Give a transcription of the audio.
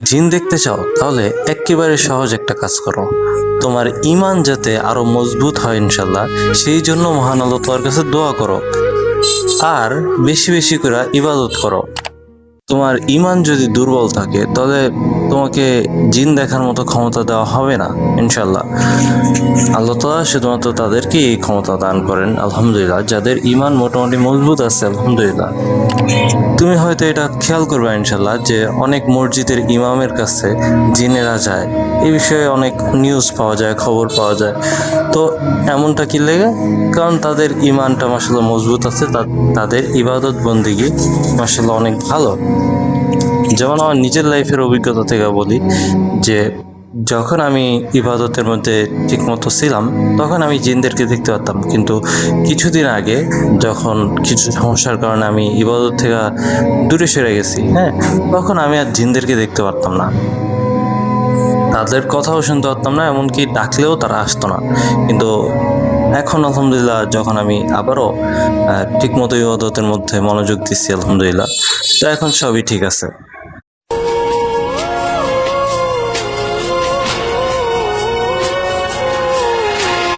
জিন দেখতে চাও তাহলে একেবারে সহজ একটা কাজ করো। তোমার ঈমান যাতে আরো মজবুত হয় ইনশাল্লাহ, সেই জন্য মহান আল্লাহ তাআলার কাছে দোয়া করো আর বেশি বেশি করে ইবাদত করো। তোমার ঈমান যদি দুর্বল থাকে তাহলে তোমাকে জিন দেখার মতো ক্ষমতা দেওয়া হবে না ইনশাল্লাহ। আল্লাহ তাআলা শুধুমাত্র তাদেরকেই এই ক্ষমতা দান করেন আলহামদুলিল্লাহ, যাদের ঈমান মোটামুটি মজবুত আছে আলহামদুলিল্লাহ। তুমি হয়তো এটা খেয়াল করবে ইনশাল্লাহ যে অনেক মসজিদের ইমামের কাছে জিনেরা যায়, এই বিষয়ে অনেক নিউজ পাওয়া যায়, খবর পাওয়া যায়। তো এমনটা কি লেগে, কারণ তাদের ইমানটা মাশাআল্লাহ মজবুত আছে, তাদের ইবাদত বন্দিগি মাশাআল্লাহ অনেক ভালো। যেমন আমার নিজের লাইফের অভিজ্ঞতা থেকে বলি যে যখন আমি ইবাদতের মধ্যে ঠিকমতো ছিলাম তখন আমি জিনদেরকে দেখতে পারতাম, কিন্তু কিছুদিন আগে যখন কিছু সমস্যার কারণে আমি ইবাদত থেকে দূরে সরে গেছি, হ্যাঁ, তখন আমি আর জিনদেরকে দেখতে পারতাম না, তাদের কথাও শুনতে পারতাম না, এমনকি ডাকলেও তারা আসতো না। কিন্তু এখন আলহামদুলিল্লাহ যখন আমি আবারও ঠিকমতো ইবাদতের মধ্যে মনোযোগ দিচ্ছি আলহামদুলিল্লাহ, তো এখন সবই ঠিক আছে।